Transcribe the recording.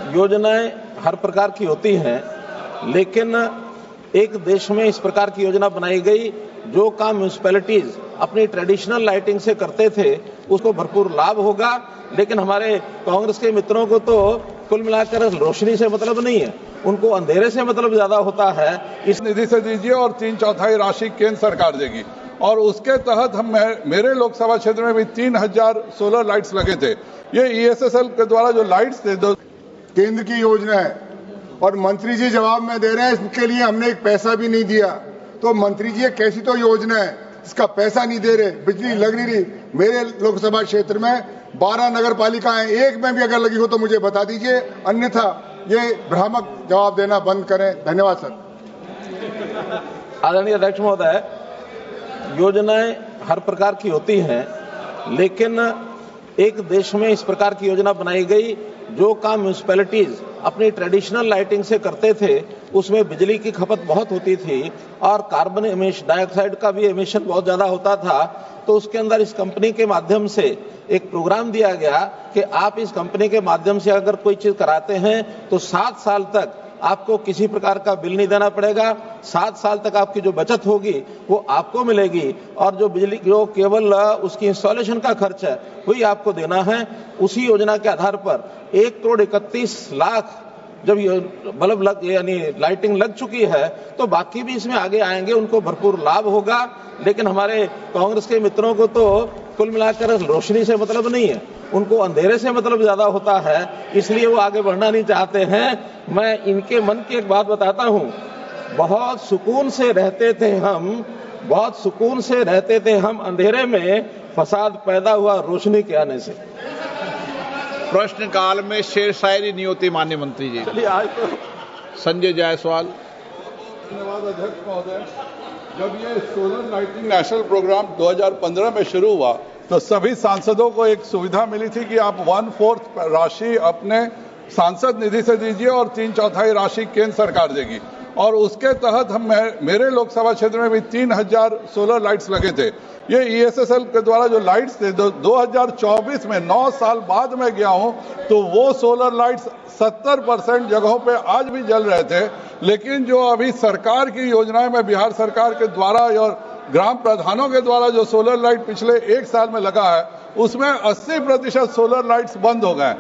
योजनाएं हर प्रकार की होती हैं, लेकिन एक देश में इस प्रकार की योजना बनाई गई जो काम म्यूनिसिपैलिटीज अपनी ट्रेडिशनल लाइटिंग से करते थे उसको भरपूर लाभ होगा। लेकिन हमारे कांग्रेस के मित्रों को तो कुल मिलाकर रोशनी से मतलब नहीं है, उनको अंधेरे से मतलब ज्यादा होता है। इस निधि से दीजिए और 3/4 राशि केंद्र सरकार देगी और उसके तहत हम मेरे लोकसभा क्षेत्र में भी 3000 सोलर लाइट्स लगे थे। ये ESSL के द्वारा जो लाइट्स थे केंद्र की योजना है और मंत्री जी जवाब में दे रहे हैं इसके लिए हमने एक पैसा भी नहीं दिया। तो मंत्री जी कैसी तो योजना है, इसका पैसा नहीं दे रहे, बिजली लग नहीं रही। मेरे लोकसभा क्षेत्र में 12 नगर पालिकाएं, एक में भी अगर लगी हो तो मुझे बता दीजिए, अन्यथा ये भ्रामक जवाब देना बंद करें। धन्यवाद सर। आदरणीय अध्यक्ष महोदय, योजनाएं हर प्रकार की होती हैं, लेकिन एक देश में इस प्रकार की योजना बनाई गई जो काम म्यूनिसिपैलिटीज अपनी ट्रेडिशनल लाइटिंग से करते थे उसमें बिजली की खपत बहुत होती थी और कार्बन डाइऑक्साइड का भी एमिशन बहुत ज्यादा होता था। तो उसके अंदर इस कंपनी के माध्यम से एक प्रोग्राम दिया गया कि आप इस कंपनी के माध्यम से अगर कोई चीज कराते हैं तो 7 साल तक आपको किसी प्रकार का बिल नहीं देना पड़ेगा। 7 साल तक आपकी जो बचत होगी वो आपको मिलेगी और जो बिजली जो केवल उसकी इंस्टॉलेशन का खर्च है वही आपको देना है। उसी योजना के आधार पर 1,31,00,000 जब बल्ब लग यानी लाइटिंग लग चुकी है तो बाकी भी इसमें आगे आएंगे, उनको भरपूर लाभ होगा। लेकिन हमारे कांग्रेस के मित्रों को तो कुल मिलाकर रोशनी से मतलब नहीं है, उनको अंधेरे से मतलब ज्यादा होता है, इसलिए वो आगे बढ़ना नहीं चाहते हैं। मैं इनके मन की एक बात बताता हूं, बहुत सुकून से रहते थे हम अंधेरे में, फसाद पैदा हुआ रोशनी के आने से। प्रश्न काल में शेर शायरी नहीं होती माननीय मंत्री जी। चलिए आज तो संजय जायसवाल। धन्यवाद अध्यक्ष महोदय। जब ये सोलर लाइटिंग नेशनल प्रोग्राम 2015 में शुरू हुआ तो सभी सांसदों को एक सुविधा मिली थी कि आप 1/4 राशि अपने सांसद निधि से दीजिए और 3/4 राशि केंद्र सरकार देगी और उसके तहत हम मेरे लोकसभा क्षेत्र में भी 3000 सोलर लाइट्स लगे थे। ये ESSL के द्वारा जो लाइट्स थे 2024 में 9 साल बाद में गया हूं तो वो सोलर लाइट्स 70% जगहों पे आज भी जल रहे थे। लेकिन जो अभी सरकार की योजनाएं में बिहार सरकार के द्वारा और ग्राम प्रधानों के द्वारा जो सोलर लाइट पिछले 1 साल में लगा है उसमें 80% सोलर लाइट्स बंद हो गए।